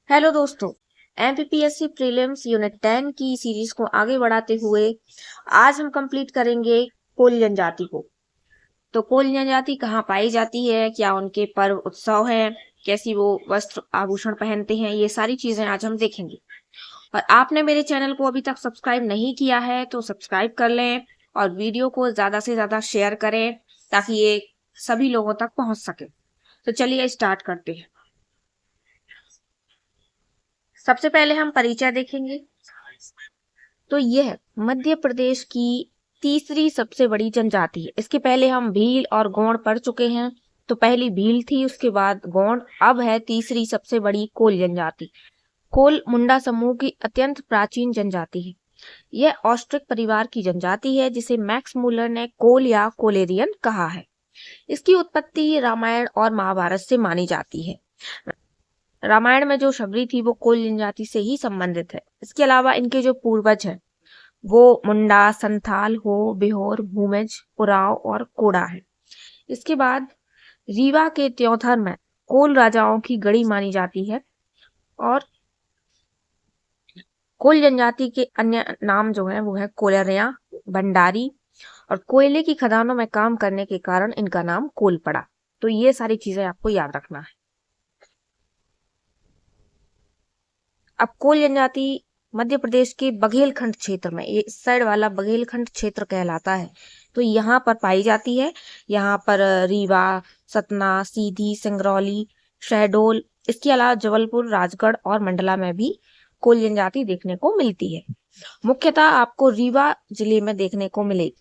Hello दोस्तों। MPPSC prelims unit 10 की series को आगे बढ़ाते हुए आज हम कंप्लीट करेंगे कोल जनजाति को। तो कोल जनजाति कहाँ पाई जाती है, क्या उनके पर्व उत्सव है, कैसी वो वस्त्र आभूषण पहनते हैं, ये सारी चीजें आज हम देखेंगे। और आपने मेरे चैनल को अभी तक सब्सक्राइब नहीं किया है तो सब्सक्राइब कर लें और वीडियो को ज्यादा से ज्यादा शेयर करें ताकि ये सभी लोगों तक पहुंच सके। तो चलिए स्टार्ट करते हैं। सबसे पहले हम परिचय देखेंगे। तो यह मध्य प्रदेश की तीसरी सबसे बड़ी जनजाति है। इसके पहले हम भील और गोंड पढ़ चुके हैं। तो पहली भील थी, उसके बाद गोंड, अब है तीसरी सबसे बड़ी कोल जनजाति। कोल मुंडा समूह की अत्यंत प्राचीन जनजाति है। यह ऑस्ट्रिक परिवार की जनजाति है जिसे मैक्स मूलर ने कोल या कोलेरियन कहा है। इसकी उत्पत्ति रामायण और महाभारत से मानी जाती है। रामायण में जो शबरी थी वो कोल जनजाति से ही संबंधित है। इसके अलावा इनके जो पूर्वज हैं वो मुंडा, संथाल, हो, बिहोर, भूमिज, उराव और कोड़ा है। इसके बाद रीवा के त्योंथर में कोल राजाओं की गढ़ी मानी जाती है। और कोल जनजाति के अन्य नाम जो है वो है कोलरिया, भंडारी, और कोयले की खदानों में काम करने के कारण इनका नाम कोल पड़ा। तो ये सारी चीजें आपको याद रखना है। अब कोल जनजाति मध्य प्रदेश के बघेलखंड क्षेत्र में, ये इस साइड वाला बघेलखंड क्षेत्र कहलाता है, तो यहाँ पर पाई जाती है। यहाँ पर रीवा, सतना, सीधी, सिंगरौली, शहडोल, इसके अलावा जबलपुर, राजगढ़ और मंडला में भी कोल जनजाति देखने को मिलती है। मुख्यतः आपको रीवा जिले में देखने को मिलेगी।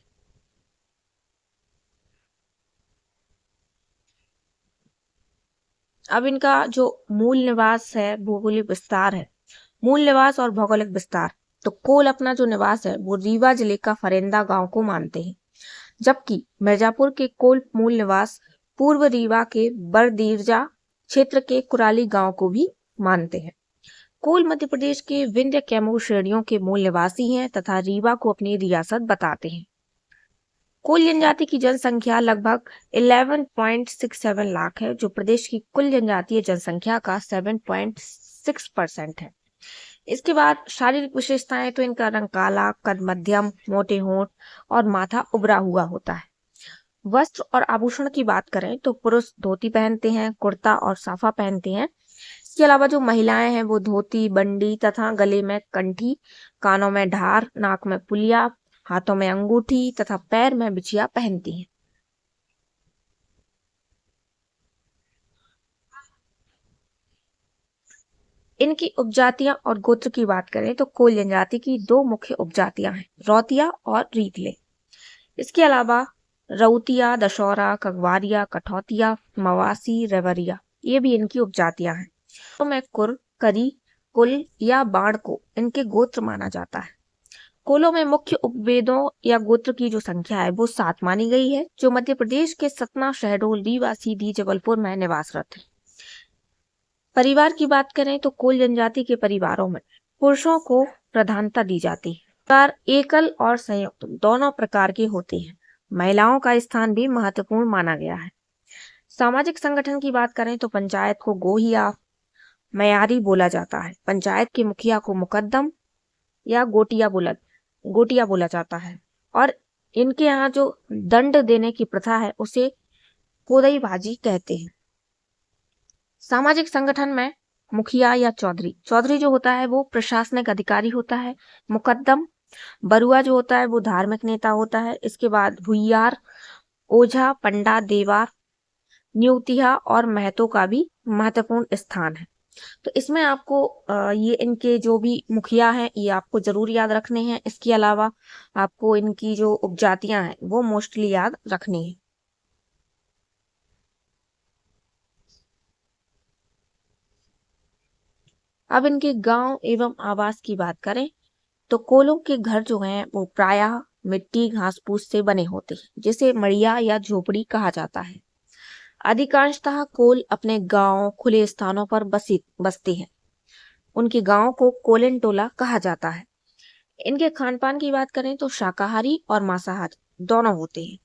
अब इनका जो मूल निवास है, भौगोलिक विस्तार है, मूल निवास और भौगोलिक विस्तार। तो कोल अपना जो निवास है वो रीवा जिले का फरेंदा गांव को मानते हैं, जबकि मिर्जापुर के कोल मूल निवास पूर्व रीवा के बरदीरजा क्षेत्र के कुराली गांव को भी मानते हैं। कोल मध्य प्रदेश के विंध्य कैमूर श्रेणियों के मूल निवासी हैं तथा रीवा को अपनी रियासत बताते हैं। कोल जनजाति की जनसंख्या लगभग 11.67 लाख है, जो प्रदेश की कुल जनजातीय जनसंख्या का 7.6% है। इसके बाद शारीरिक विशेषताएं, तो इनका रंग काला, कद मध्यम, मोटे होंठ और माथा उभरा हुआ होता है। वस्त्र और आभूषण की बात करें तो पुरुष धोती पहनते हैं, कुर्ता और साफा पहनते हैं। इसके अलावा जो महिलाएं हैं वो धोती, बंडी तथा गले में कंठी, कानों में ढार, नाक में पुलिया, हाथों में अंगूठी तथा पैर में बिछिया पहनती हैं। इनकी उपजातियां और गोत्र की बात करें तो कोल जनजाति की दो मुख्य उपजातियां हैं, रौतिया और रीतले। इसके अलावा रउतिया, दशौरा, कगवारिया, कठौतिया, मवासी, रेवरिया, ये भी इनकी उपजातियां हैं। तो में कुर, करी, कुल या बाण को इनके गोत्र माना जाता है। कोलों में मुख्य उपवेदों या गोत्र की जो संख्या है वो 7 मानी गई है, जो मध्य प्रदेश के सतना, शहडोल, रीवा, सीधी, जबलपुर में निवासरत है। परिवार की बात करें तो कोल जनजाति के परिवारों में पुरुषों को प्रधानता दी जाती है। परिवार एकल और संयुक्त दोनों प्रकार के होते हैं। महिलाओं का स्थान भी महत्वपूर्ण माना गया है। सामाजिक संगठन की बात करें तो पंचायत को गोहिया, मयारी बोला जाता है। पंचायत के मुखिया को मुकद्दम या गोटिया बोला जाता है। और इनके यहाँ जो दंड देने की प्रथा है उसे कोदई भाजी कहते हैं। सामाजिक संगठन में मुखिया या चौधरी, चौधरी जो होता है वो प्रशासनिक अधिकारी होता है। मुकद्दम, बरुआ जो होता है वो धार्मिक नेता होता है। इसके बाद भुइयार, ओझा, पंडा, देवार, न्यूतिया और महतो का भी महत्वपूर्ण स्थान है। तो इसमें आपको ये इनके जो भी मुखिया हैं ये आपको जरूर याद रखने हैं। इसके अलावा आपको इनकी जो उपजातियां हैं वो मोस्टली याद रखनी है। अब इनके गांव एवं आवास की बात करें तो कोलों के घर जो हैं वो प्रायः मिट्टी, घास फूस से बने होते हैं, जिसे मड़िया या झोपड़ी कहा जाता है। अधिकांशतः कोल अपने गांव, खुले स्थानों पर बसते हैं। उनके गांव को कोलन टोला कहा जाता है। इनके खान पान की बात करें तो शाकाहारी और मांसाहारी दोनों होते हैं।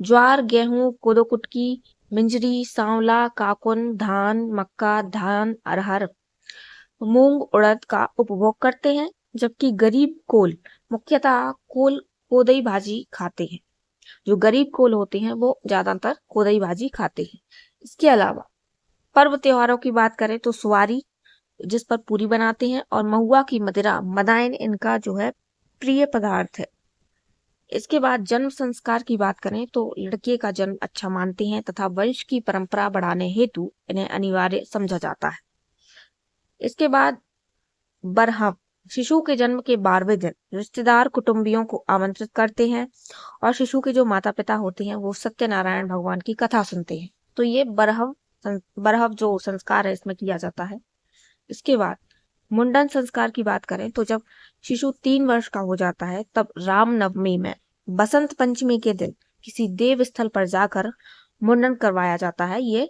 ज्वार, गेहूं, कोदो कुटकी, मिंजरी, सांवला, काकुन, धान, मक्का, धान, अरहर, मूंग उड़द का उपभोग करते हैं, जबकि गरीब कोल मुख्यतः कोदई भाजी खाते हैं। जो गरीब कोल होते हैं वो ज्यादातर कोदई भाजी खाते हैं। इसके अलावा पर्व त्योहारों की बात करें तो सुवारी, जिस पर पूरी बनाते हैं, और महुआ की मदिरा मदाइन इनका जो है प्रिय पदार्थ है। इसके बाद जन्म संस्कार की बात करें तो लड़के का जन्म अच्छा मानते हैं तथा वंश की परंपरा बढ़ाने हेतु इन्हें अनिवार्य समझा जाता है। इसके बाद बरहम, शिशु के जन्म के 12वें दिन रिश्तेदार कुटुंबियों को आमंत्रित करते हैं और शिशु के जो माता पिता होते हैं वो सत्यनारायण भगवान की कथा सुनते हैं। तो ये बरहम जो संस्कार है इसमें किया जाता है। इसके बाद मुंडन संस्कार की बात करें तो जब शिशु 3 वर्ष का हो जाता है तब रामनवमी में बसंत पंचमी के दिन किसी देव स्थल पर जाकर मुंडन करवाया जाता है। ये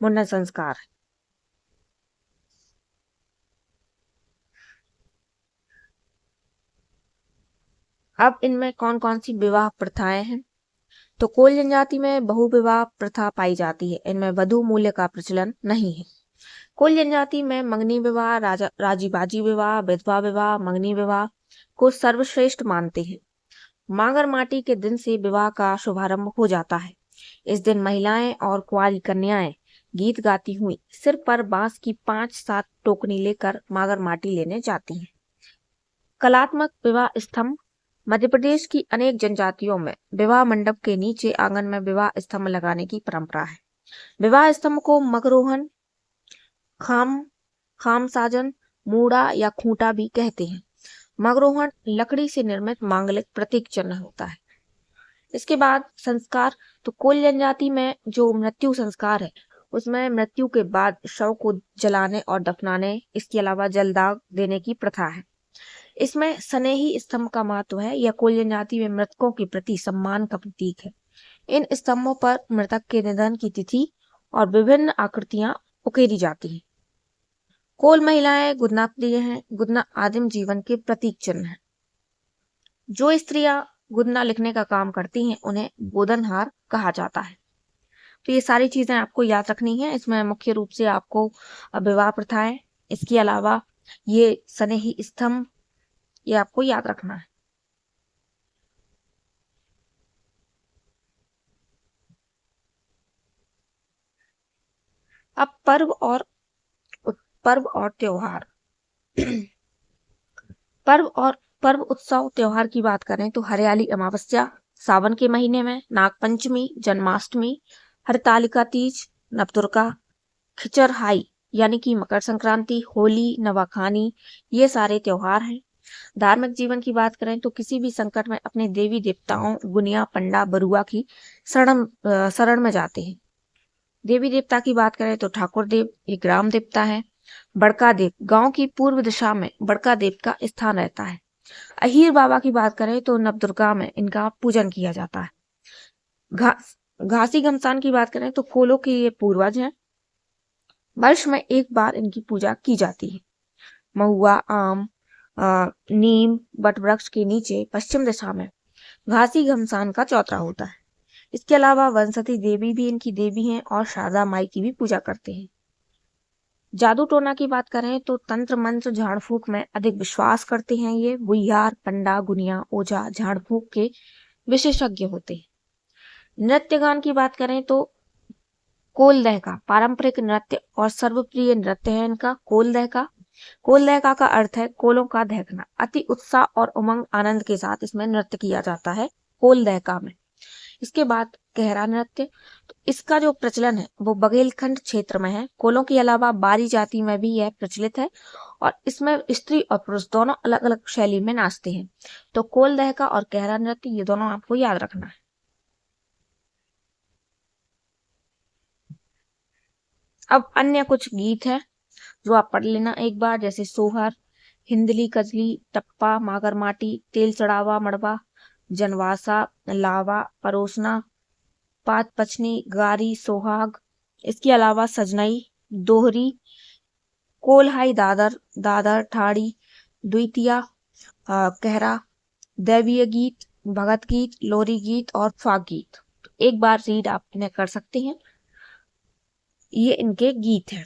मुंडन संस्कार है। अब इनमें कौन कौन सी विवाह प्रथाएं हैं? तो कोल जनजाति में बहु विवाह प्रथा पाई जाती है। इनमें वधु मूल्य का प्रचलन नहीं है। कोल जनजाति में मंगनी विवाह, राजी बाजी विवाह, विधवा विवाह, मंगनी विवाह को सर्वश्रेष्ठ मानते हैं। मांगर माटी के दिन से विवाह का शुभारंभ हो जाता है। इस दिन महिलाएं और कुंवारी कन्याएं गीत गाती हुई सिर पर बांस की 5-7 टोकनी लेकर मांगर माटी लेने जाती हैं। कलात्मक विवाह स्तंभ, मध्य प्रदेश की अनेक जनजातियों में विवाह मंडप के नीचे आंगन में विवाह स्तंभ लगाने की परंपरा है। विवाह स्तंभ को मगरोहन, खाम खाम साजन, मूड़ा या खूंटा भी कहते हैं। मगरोहन लकड़ी से निर्मित मांगलिक प्रतीक चिन्ह होता है। इसके बाद संस्कार, तो कोल जनजाति में जो मृत्यु संस्कार है उसमें मृत्यु के बाद शव को जलाने और दफनाने, इसके अलावा जलदाग देने की प्रथा है। इसमें स्नेही स्तंभ का महत्व है। यह कोल जनजाति में मृतकों के प्रति सम्मान का प्रतीक है। इन स्तंभों पर मृतक के निधन की तिथि और विभिन्न आकृतियां उकेरी जाती हैं। कोल महिलाएं गुदना प्रिय हैं। गुदना आदिम जीवन के प्रतीक चिन्ह है। जो स्त्रियां गुदना लिखने का काम करती हैं उन्हें गोदनहार कहा जाता है। तो ये सारी चीजें आपको याद रखनी है। इसमें मुख्य रूप से आपको विवाह प्रथाएं, इसके अलावा ये स्नेही स्तंभ, ये आपको याद रखना है। अब पर्व और त्योहार पर्व उत्सव त्योहार की बात करें तो हरियाली अमावस्या सावन के महीने में, नागपंचमी, जन्माष्टमी, हरतालिका तीज, नवदुर्गा, खिचरहाई यानी कि मकर संक्रांति, होली, नवाखानी, ये सारे त्योहार हैं। धार्मिक जीवन की बात करें तो किसी भी संकट में अपने देवी देवताओं गुनिया, पंडा, बरुआ की शरण में जाते हैं। देवी देवता की बात करें तो ठाकुर देव, ये ग्राम देवता है। बड़का देव, गांव की पूर्व दिशा में बड़का देव का स्थान रहता है। अहीर बाबा की बात करें तो नवदुर्गा में इनका पूजन किया जाता है। घासी घमसान की बात करें तो कोलों के ये पूर्वज हैं। वर्ष में एक बार इनकी पूजा की जाती है। महुआ, आम, नीम, बट वृक्ष के नीचे पश्चिम दिशा में घासी घमसान का चौतरा होता है। इसके अलावा वनसती देवी भी इनकी देवी हैं और शारदा माई की भी पूजा करते हैं। जादू टोना की बात करें तो तंत्र मंत्र झाड़ फूक में अधिक विश्वास करते हैं। ये बुइयार, पंडा, गुनिया, ओझा झाड़ फूक के विशेषज्ञ होते हैं। नृत्य गान की बात करें तो कोल दहका पारंपरिक नृत्य और सर्वप्रिय नृत्य है इनका कोल दहका। कोल दहका का अर्थ है कोलों का दहकना। अति उत्साह और उमंग आनंद के साथ इसमें नृत्य किया जाता है कोल दहका में। इसके बाद कहरा नृत्य, तो इसका जो प्रचलन है वो बघेलखंड क्षेत्र में है। कोलों के अलावा बारी जाति में भी यह प्रचलित है और इसमें स्त्री और पुरुष दोनों अलग अलग शैली में नाचते हैं। तो कोल दहका और कहरा नृत्य ये दोनों आपको याद रखना है। अब अन्य कुछ गीत है जो आप पढ़ लेना एक बार, जैसे सोहर, हिंदली, कजली, टप्पा, मागर माटी, तेल चढ़ावा मड़वा, जनवासा, लावा, परोसना, पात पचनी, गारी, सोहाग। इसके अलावा सजनई, दोहरी, कोल्हाई, दादर, दादर, ठाड़ी, द्वितीया, कहरा, दैवीय गीत, भगत गीत, लोरी गीत और फाग गीत। एक बार रीड आप इन्हें कर सकते हैं। ये इनके गीत हैं।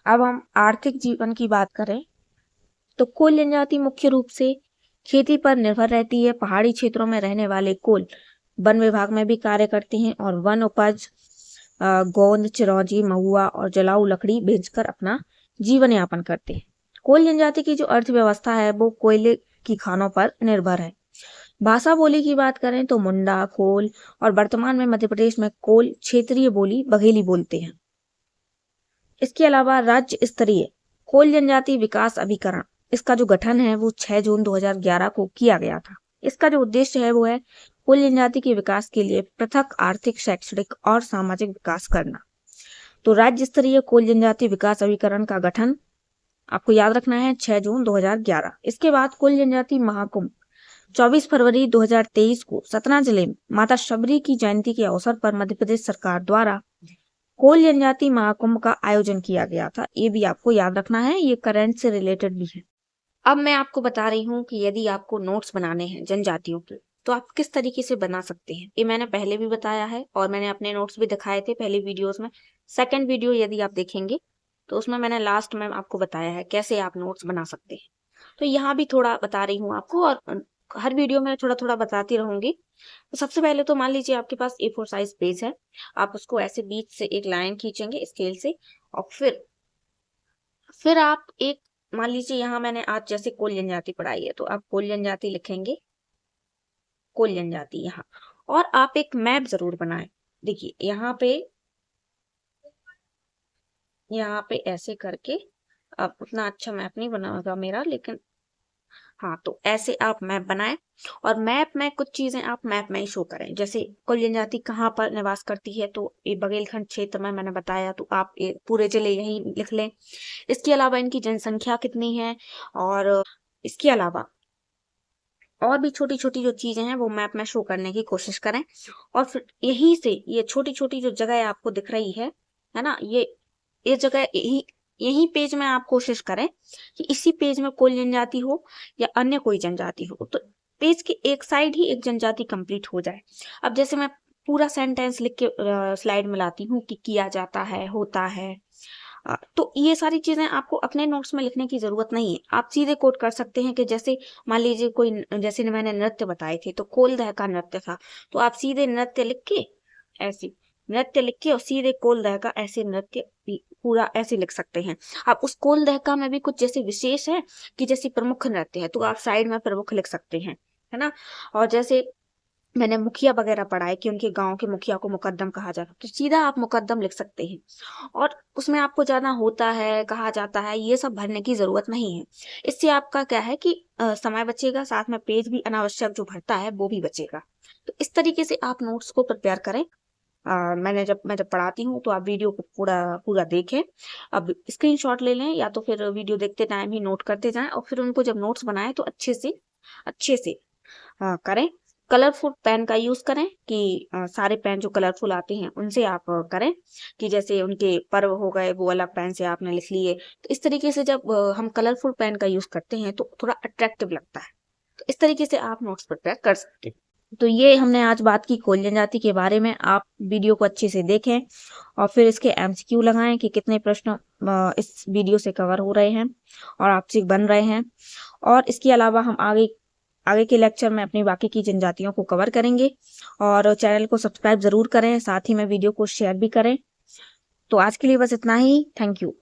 अब हम आर्थिक जीवन की बात करें तो कोल जनजाति मुख्य रूप से खेती पर निर्भर रहती है। पहाड़ी क्षेत्रों में रहने वाले कोल वन विभाग में भी कार्य करते हैं और वन उपज गोंद, चिरौंजी, महुआ और जलाऊ लकड़ी बेचकर अपना जीवन यापन करते हैं। कोल जनजाति की जो अर्थव्यवस्था है वो कोयले की खानों पर निर्भर है। भाषा बोली की बात करें तो मुंडा, कोल और वर्तमान में मध्य प्रदेश में कोल क्षेत्रीय बोली बघेली बोलते हैं। इसके अलावा राज्य स्तरीय कोल जनजाति विकास अभिकरण, इसका जो गठन है वो 6 जून 2011 को किया गया था। इसका जो उद्देश्य है वो है कोल जनजाति के विकास के लिए पृथक आर्थिक, शैक्षणिक और सामाजिक विकास करना। तो राज्य स्तरीय कोल जनजाति विकास अभिकरण का गठन आपको याद रखना है 6 जून 2011। इसके बाद कोल जनजाति महाकुंभ 24 फरवरी 2023 को सतना जिले में माता शबरी की जयंती के अवसर पर मध्य प्रदेश सरकार द्वारा कोल जनजाति महाकुंभ का आयोजन किया गया था। ये भी आपको याद रखना है, ये करंट से रिलेटेड भी है। अब मैं आपको बता रही हूँ कि यदि आपको नोट्स बनाने हैं जनजातियों के तो आप किस तरीके से बना सकते हैं। ये मैंने पहले भी बताया है और मैंने अपने नोट्स भी दिखाए थे पहले वीडियोस में। सेकंड वीडियो यदि आप देखेंगे तो उसमें मैंने लास्ट में आपको बताया है कैसे आप नोट्स बना सकते हैं। तो यहाँ भी थोड़ा बता रही हूँ आपको और हर वीडियो में थोड़ा थोड़ा बताती रहूंगी। तो सबसे पहले तो मान लीजिए आपके पास A4 साइज पेज है, आप उसको ऐसे बीच से एक लाइन खींचेंगे स्केल से और फिर आप एक, मान लीजिए यहाँ मैंने आज जैसे कोल जनजाति पढ़ाई है तो आप कोल जनजाति लिखेंगे, कोल जनजाति यहाँ, और आप एक मैप जरूर बनाएं। देखिए यहाँ पे ऐसे करके, अब उतना अच्छा मैप नहीं बनाएगा मेरा, लेकिन हाँ, तो ऐसे आप मैप बनाएं और मैप में कुछ चीजें आप मैप में ही शो करें। जैसे कोल जनजाति कहाँ पर निवास करती है तो ये बघेलखंड क्षेत्र में मैंने बताया, तो आप ये पूरे जिले यही लिख लें। इसके अलावा इनकी जनसंख्या कितनी है और इसके अलावा और भी छोटी छोटी जो चीजें हैं वो मैप में शो करने की कोशिश करें। और फिर यहीं से ये छोटी छोटी जो जगह आपको दिख रही है ना, ये जगह यही पेज में आप कोशिश करें कि इसी पेज में कोई जनजाति हो या अन्य कोई जनजाति हो, तो पेज की एक साइड ही एक जनजाति कंप्लीट हो जाए। अब जैसे मैं पूरा सेंटेंस लिख के स्लाइड में लाती हूँ कि किया जाता है, होता है, तो ये सारी चीजें आपको अपने नोट्स में लिखने की जरूरत नहीं है। आप सीधे कोट कर सकते हैं कि जैसे मान लीजिए कोई, जैसे मैंने नृत्य बताए थे तो कोल दह का नृत्य था, तो आप सीधे नृत्य लिख के ऐसे नृत्य लिख के और सीधे कोल दह का ऐसे नृत्य पूरा ऐसे लिख सकते हैं। आप उस कोल दहका में भी कुछ जैसे विशेष है कि जैसे प्रमुख नृत्य है तो आप साइड में प्रमुख लिख सकते हैं, है ना। और जैसे मैंने मुखिया वगैरह पढ़ा है कि उनके गांव के मुखिया को मुकद्दम कहा जाता है, तो सीधा आप मुकद्दम लिख सकते हैं और उसमें आपको ज्यादा होता है, कहा जाता है, ये सब भरने की जरूरत नहीं है। इससे आपका क्या है कि समय बचेगा, साथ में पेज भी अनावश्यक जो भरता है वो भी बचेगा। तो इस तरीके से आप नोट्स को प्रिपेयर करें। मैं जब पढ़ाती हूँ तो आप वीडियो को पूरा देखें। अब स्क्रीनशॉट ले लें या तो फिर वीडियो देखते टाइम ही नोट करते जाएं और फिर उनको जब नोट्स बनाएं तो अच्छे से करें। कलरफुल पेन का यूज करें कि सारे पेन जो कलरफुल आते हैं उनसे आप करें, कि जैसे उनके पर्व हो गए वो अलग पेन से आपने लिख लिए। तो इस तरीके से जब हम कलरफुल पेन का यूज करते हैं तो थोड़ा अट्रैक्टिव लगता है। तो इस तरीके से आप नोट्स प्रिपेयर कर सकते हैं। तो ये हमने आज बात की कोल जनजाति के बारे में। आप वीडियो को अच्छे से देखें और फिर इसके MCQ लगाएं कि कितने प्रश्न इस वीडियो से कवर हो रहे हैं और आपसे बन रहे हैं। और इसके अलावा हम आगे के लेक्चर में अपनी बाकी की जनजातियों को कवर करेंगे। और चैनल को सब्सक्राइब जरूर करें, साथ ही में वीडियो को शेयर भी करें। तो आज के लिए बस इतना ही। Thank you.